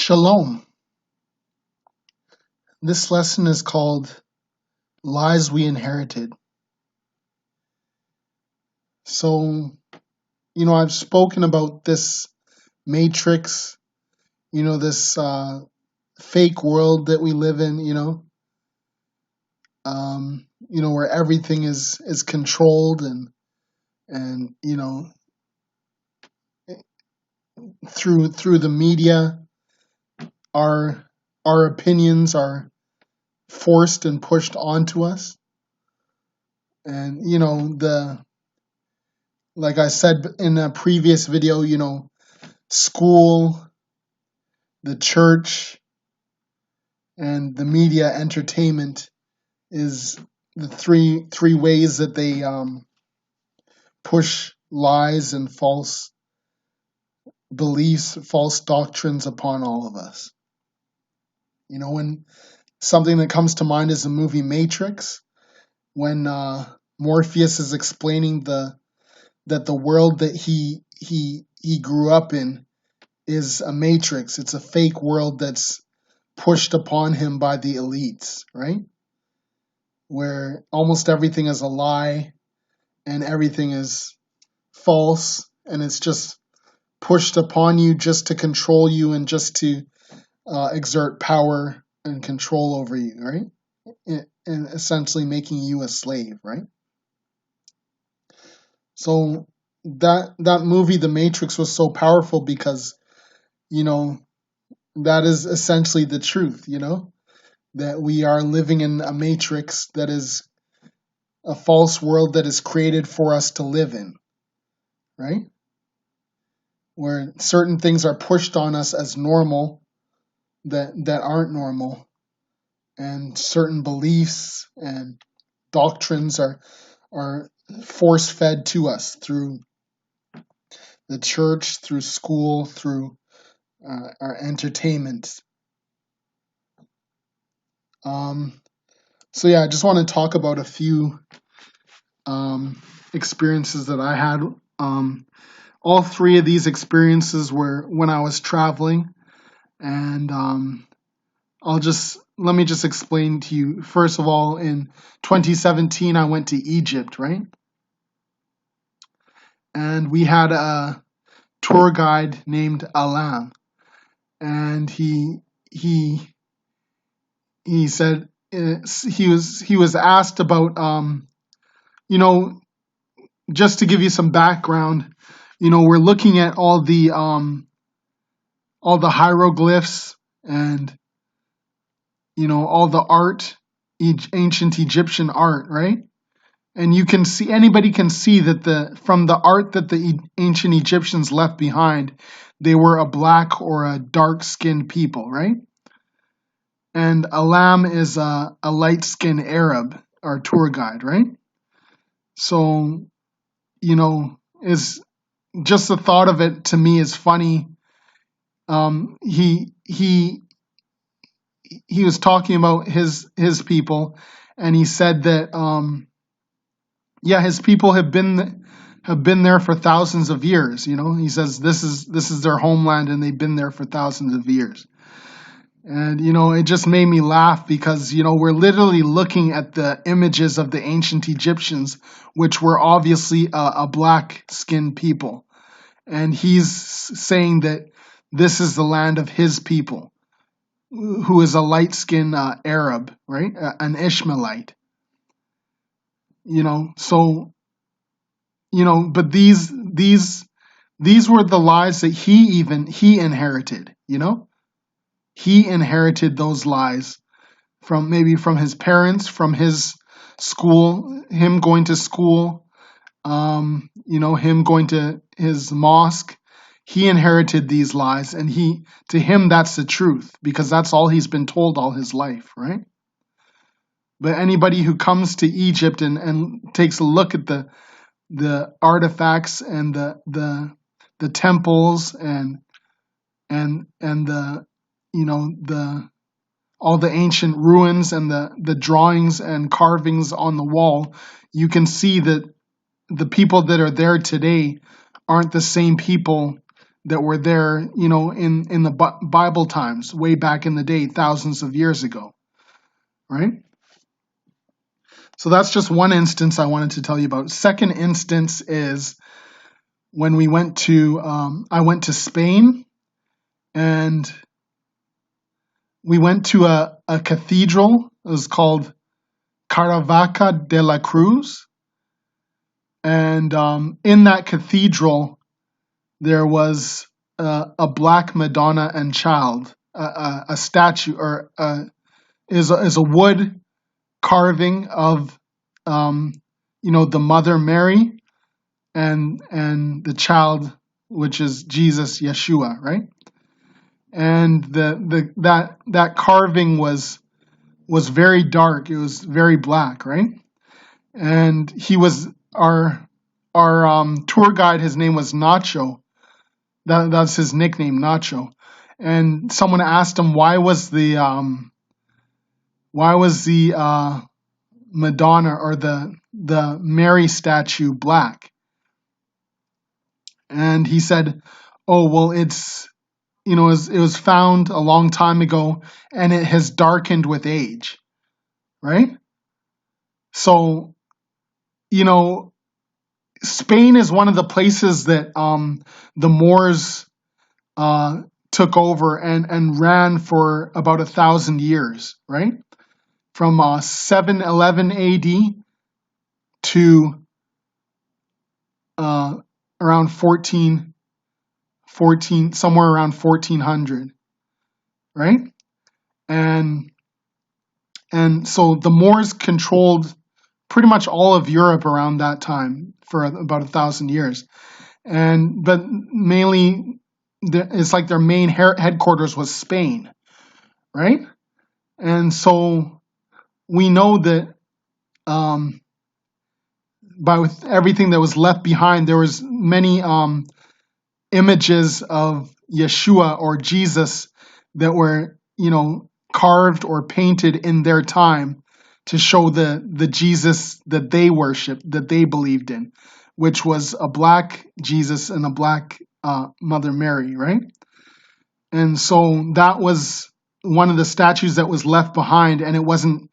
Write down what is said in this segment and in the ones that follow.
Shalom. This lesson is called Lies We Inherited. So, I've spoken about this matrix, this fake world that we live in, where everything is controlled and through the media, our opinions are forced and pushed onto us. And, like I said in a previous video, school, the church, and the media entertainment is the three ways that they push lies and false beliefs, false doctrines upon all of us. When something that comes to mind is the movie Matrix, when Morpheus is explaining that the world that he grew up in is a matrix. It's a fake world that's pushed upon him by the elites, right? Where almost everything is a lie and everything is false, and it's just pushed upon you just to control you and just to exert power and control over you, right? And essentially making you a slave, right? So that movie, The Matrix, was so powerful because, that is essentially the truth, that we are living in a matrix that is a false world that is created for us to live in, right? Where certain things are pushed on us as normal that aren't normal, and certain beliefs and doctrines are force fed to us through the church, through school, through our entertainment. So I just want to talk about a few experiences that I had. All three of these experiences were when I was traveling, and let me just explain to you. First of all, in 2017, I went to Egypt, right? And we had a tour guide named Alam, and he said he was asked about just to give you some background, we're looking at all the hieroglyphs and all the art, ancient Egyptian art, right? And anybody can see that from the art that the ancient Egyptians left behind, they were a black or a dark-skinned people, right? And Alam is a light-skinned Arab, our tour guide, right? So, is just the thought of it to me is funny. He was talking about his people, and he said that his people have been there for thousands of years. He says this is their homeland, and they've been there for thousands of years. And it just made me laugh because we're literally looking at the images of the ancient Egyptians, which were obviously a black-skinned people, and he's saying that this is the land of his people, who is a light-skinned Arab, right? An Ishmaelite. But these were the lies that he inherited, He inherited those lies from his parents, from his school, him going to school, him going to his mosque. He inherited these lies, and to him that's the truth, because that's all he's been told all his life, right? But anybody who comes to Egypt and takes a look at the artifacts and the temples and the all the ancient ruins and the drawings and carvings on the wall, you can see that the people that are there today aren't the same people that were there, in the Bible times, way back in the day, thousands of years ago, right? So that's just one instance I wanted to tell you about. Second instance is when I went to Spain, and we went to a cathedral. It was called Caravaca de la Cruz. And in that cathedral, there was a black Madonna and child, a statue, or is a wood carving of, the Mother Mary and the child, which is Jesus, Yeshua, right? And that carving was very dark. It was very black, right? And he was our tour guide. His name was Nacho. That's his nickname, Nacho. And someone asked him why was the Madonna or the Mary statue black? And he said, "Oh, well, it was found a long time ago, and it has darkened with age." Right? So, Spain is one of the places that the Moors took over and ran for about 1,000 years, right? From 711 AD to around 14, somewhere around 1400, right? And so the Moors controlled pretty much all of Europe around that time for about 1,000 years. But mainly, it's like their main headquarters was Spain, right? And so we know that by everything that was left behind, there was many images of Yeshua or Jesus that were, carved or painted in their time to show the Jesus that they worshiped, that they believed in, which was a black Jesus and a black Mother Mary, right? And so that was one of the statues that was left behind, and it wasn't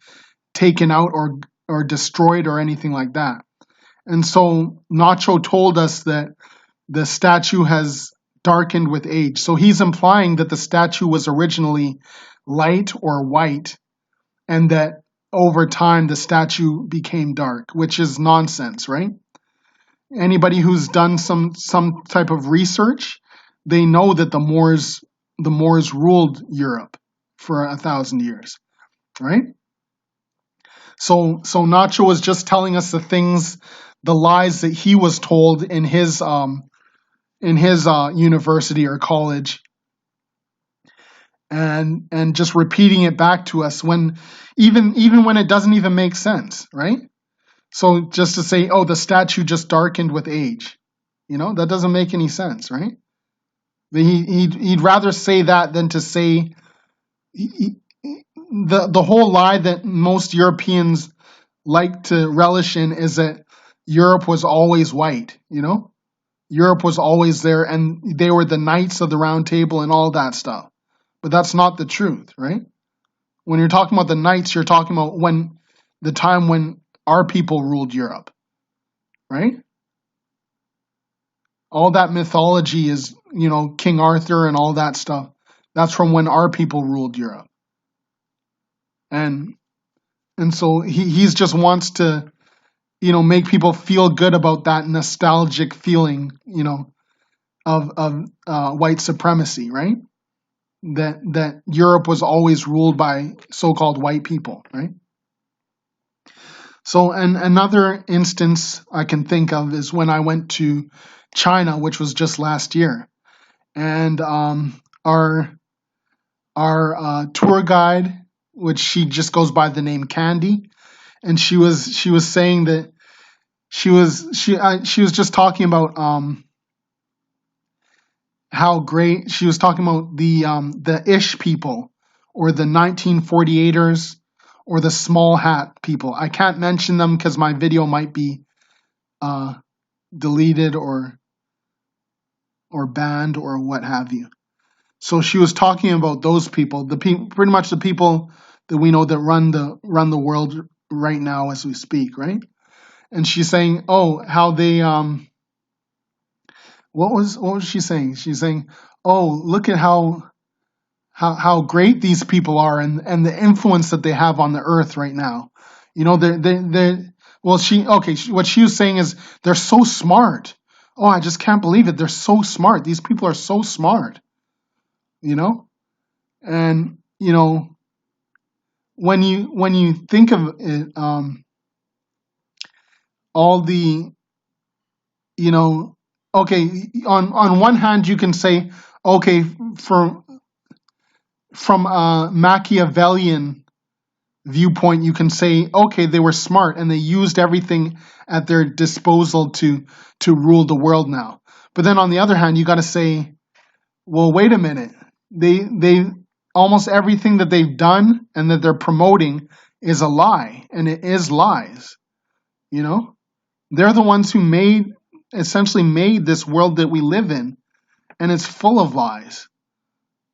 taken out or destroyed or anything like that. And so Nacho told us that the statue has darkened with age. So he's implying that the statue was originally light or white, and that over time the statue became dark, which is nonsense, right? Anybody who's done some type of research, they know that the Moors ruled Europe for 1,000 years, right? So Nacho was just telling us the lies that he was told in his university or college, and just repeating it back to us when even when it doesn't even make sense, right? So just to say, oh, the statue just darkened with age, that doesn't make any sense, right? He'd rather say that than to say the whole lie that most Europeans like to relish in is that Europe was always white, Europe was always there, and they were the knights of the round table and all that stuff. But that's not the truth, right? When you're talking about the knights, you're talking about the time when our people ruled Europe, right? All that mythology is, King Arthur and all that stuff. That's from when our people ruled Europe. And so he just wants to, make people feel good about that nostalgic feeling, of white supremacy, right? That Europe was always ruled by so-called white people, right? So, and another instance I can think of is when I went to China, which was just last year, and our tour guide, which she just goes by the name Candy, and she was saying that she was just talking about how great, she was talking about the Ish people, or the 1948ers, or the small hat people. I can't mention them because my video might be deleted or or banned or what have you. So she was talking about those people, pretty much the people that we know that run the world right now as we speak, right? And she's saying, oh, how they what was she saying? She's saying, oh, look at how great these people are and the influence that they have on the earth right now. You know, what she was saying is they're so smart. Oh, I just can't believe it. They're so smart. These people are so smart, you know? And, you know, when you think of it, all the, you know, okay, on one hand you can say, okay, from a Machiavellian viewpoint, you can say, okay, they were smart and they used everything at their disposal to rule the world now. But then on the other hand, you got to say, well, wait a minute. They almost everything that they've done and that they're promoting is a lie, and it is lies. You know, they're the ones who essentially made this world that we live in, and it's full of lies.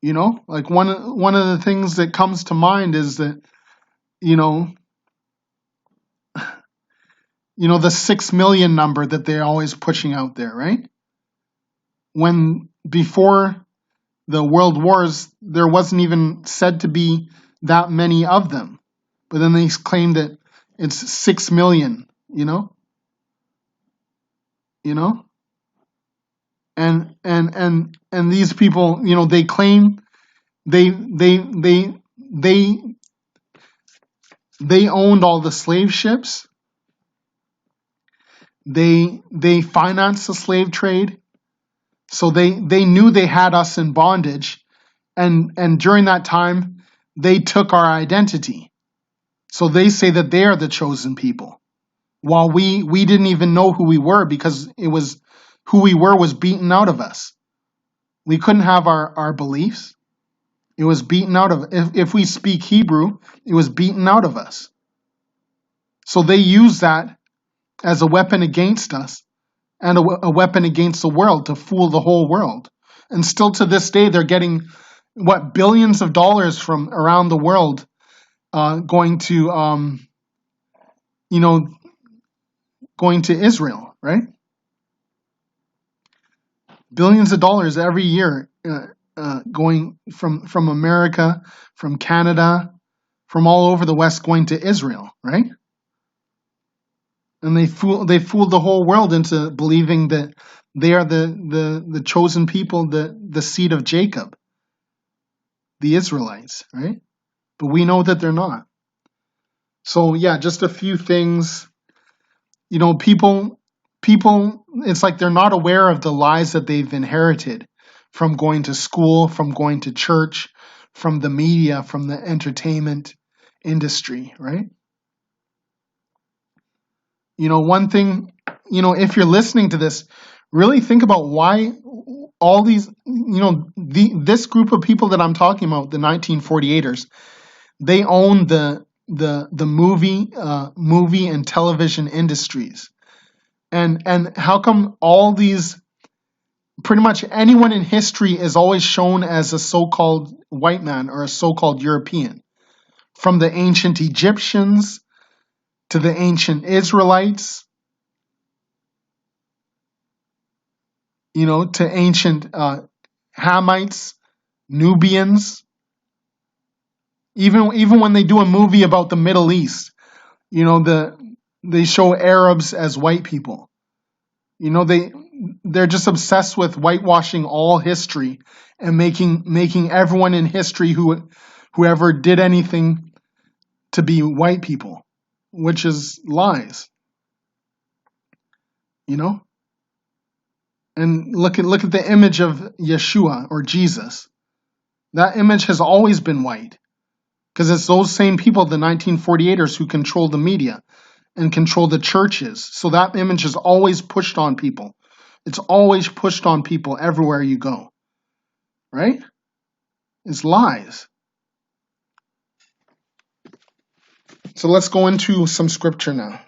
You know, like one of the things that comes to mind is that, you know, the 6 million number that they're always pushing out there, right? When before the world wars, there wasn't even said to be that many of them. But then they claim that it's 6 million, you know? And these people, they claim they they owned all the slave ships. They financed the slave trade. So they knew they had us in bondage, and during that time they took our identity. So they say that they are the chosen people, while we didn't even know who we were, because it was who we were was beaten out of us. We couldn't have our beliefs. It was beaten out of, if we speak Hebrew, it was beaten out of us. So they used that as a weapon against us, and a weapon against the world, to fool the whole world. And still to this day, they're getting billions of dollars from around the world, going to going to Israel, right? Billions of dollars every year, going from America, from Canada, from all over the West, going to Israel, right? And they fooled the whole world into believing that they are the chosen people, the seed of Jacob, the Israelites, right? But we know that they're not. So yeah, just a few things. People, it's like they're not aware of the lies that they've inherited from going to school, from going to church, from the media, from the entertainment industry, right? One thing, if you're listening to this, really think about why all these, this group of people that I'm talking about, the 1948ers, they own the movie and television industries. And how come all these, pretty much anyone in history is always shown as a so-called white man or a so-called European? From the ancient Egyptians to the ancient Israelites, to ancient Hamites, Nubians. Even when they do a movie about the Middle East, they show Arabs as white people. They're just obsessed with whitewashing all history and making everyone in history whoever did anything to be white people, which is lies. And look at the image of Yeshua or Jesus. That image has always been white, because it's those same people, the 1948ers, who control the media and control the churches. So that image is always pushed on people. It's always pushed on people everywhere you go, right? It's lies. So let's go into some scripture now.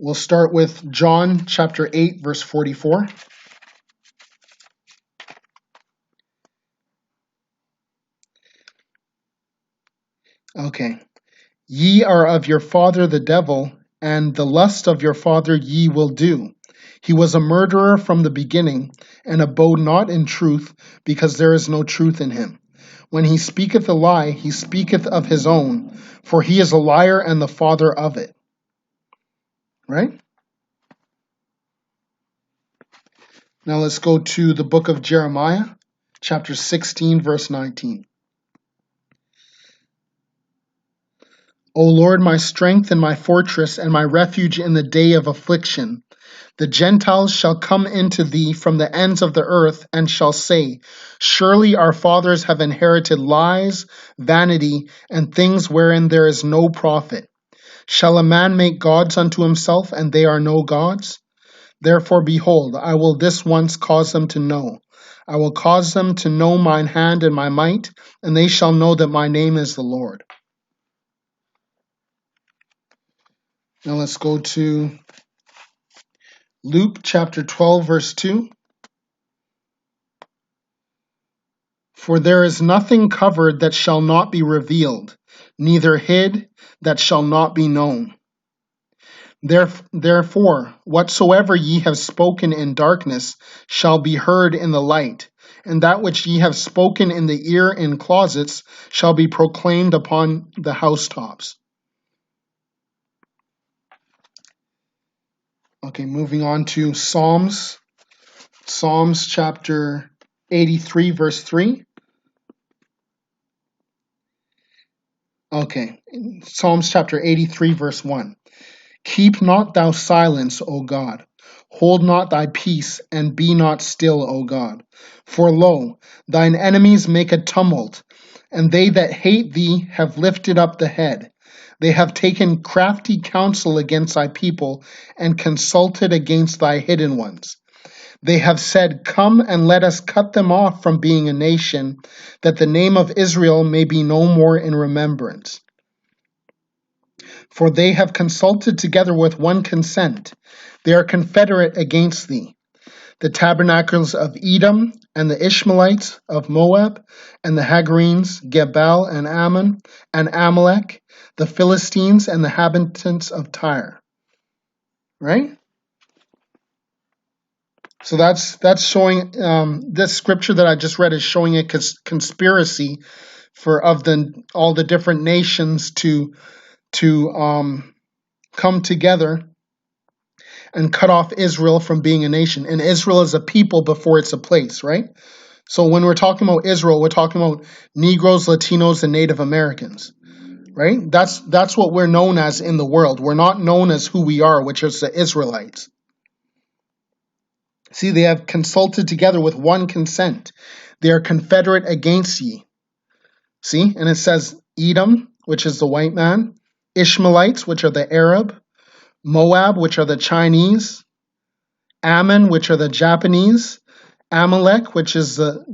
We'll start with John chapter 8, verse 44. Okay. Ye are of your father the devil, and the lust of your father ye will do. He was a murderer from the beginning, and abode not in truth, because there is no truth in him. When he speaketh a lie, he speaketh of his own, for he is a liar and the father of it. Right? Now let's go to the book of Jeremiah, chapter 16, verse 19. O Lord, my strength and my fortress and my refuge in the day of affliction. The Gentiles shall come into thee from the ends of the earth and shall say, surely our fathers have inherited lies, vanity, and things wherein there is no profit. Shall a man make gods unto himself, and they are no gods? Therefore, behold, I will this once cause them to know. I will cause them to know mine hand and my might, and they shall know that my name is the Lord. Now let's go to Luke chapter 12, verse 2. For there is nothing covered that shall not be revealed, neither hid that shall not be known. Therefore, whatsoever ye have spoken in darkness shall be heard in the light, and that which ye have spoken in the ear in closets shall be proclaimed upon the housetops. Okay, moving on to Psalms. Psalms chapter 83, verse 3. Okay, Psalms chapter 83, verse 1. Keep not thou silence, O God. Hold not thy peace, and be not still, O God. For lo, thine enemies make a tumult, and they that hate thee have lifted up the head. They have taken crafty counsel against thy people, and consulted against thy hidden ones. They have said, come and let us cut them off from being a nation, that the name of Israel may be no more in remembrance. For they have consulted together with one consent. They are confederate against thee. The tabernacles of Edom, and the Ishmaelites of Moab, and the Hagarenes, Gebal and Ammon, and Amalek, the Philistines, and the inhabitants of Tyre. Right? So that's showing, this scripture that I just read is showing a conspiracy of all the different nations to come together and cut off Israel from being a nation. And Israel is a people before it's a place, right? So when we're talking about Israel, we're talking about Negroes, Latinos, and Native Americans, right? That's what we're known as in the world. We're not known as who we are, which is the Israelites. See, they have consulted together with one consent. They are confederate against ye. See, and it says Edom, which is the white man, Ishmaelites, which are the Arab, Moab, which are the Chinese, Ammon, which are the Japanese, Amalek, which is the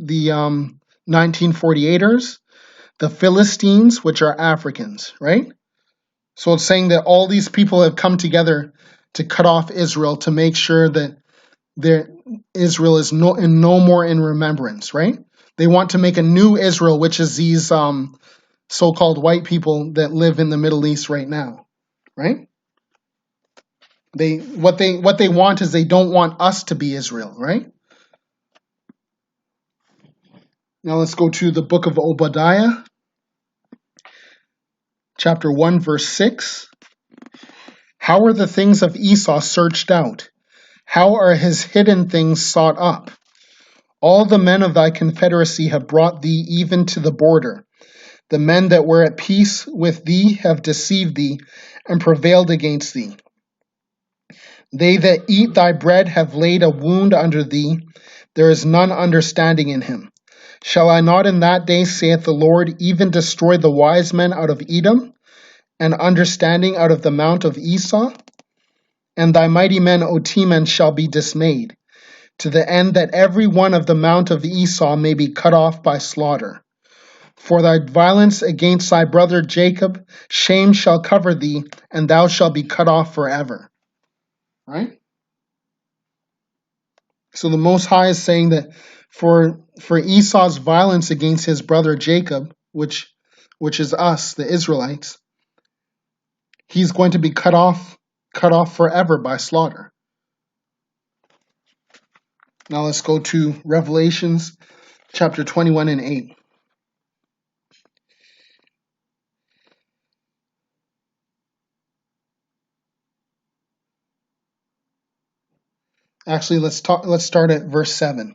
1948ers, the Philistines, which are Africans, right? So it's saying that all these people have come together to cut off Israel, to make sure that Israel is no more in remembrance, right? They want to make a new Israel, which is these so-called white people that live in the Middle East right now, right? What they want is they don't want us to be Israel, right? Now let's go to the book of Obadiah, chapter 1, verse 6. How are the things of Esau searched out? How are his hidden things sought up? All the men of thy confederacy have brought thee even to the border. The men that were at peace with thee have deceived thee and prevailed against thee. They that eat thy bread have laid a wound under thee. There is none understanding in him. Shall I not in that day, saith the Lord, even destroy the wise men out of Edom, and understanding out of the mount of Esau? And thy mighty men, O Teman, shall be dismayed, to the end that every one of the mount of Esau may be cut off by slaughter. For thy violence against thy brother Jacob, shame shall cover thee, and thou shalt be cut off forever. right? So the Most High is saying that for Esau's violence against his brother Jacob, which is us, the Israelites, he's going to be cut off forever by slaughter. Now let's go to Revelations chapter 21 and 8. Actually, let's start at verse 7.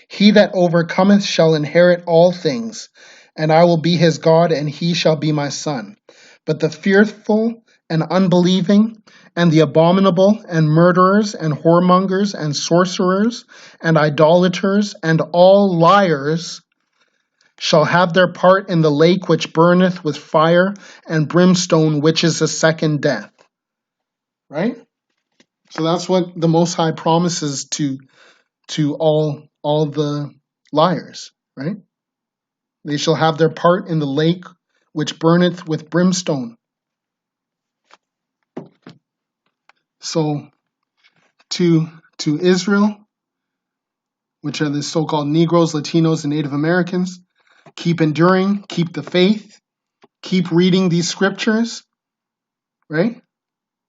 He that overcometh shall inherit all things, and I will be his God, and he shall be my son. But the fearful and unbelieving, and the abominable, and murderers, and whoremongers, and sorcerers, and idolaters, and all liars shall have their part in the lake which burneth with fire and brimstone, which is the second death. Right? So that's what the Most High promises to all the liars, right? They shall have their part in the lake which burneth with brimstone. So to Israel, which are the so-called Negroes, Latinos, and Native Americans, keep enduring, keep the faith, keep reading these scriptures, right?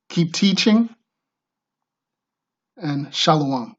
Keep teaching, and shalom.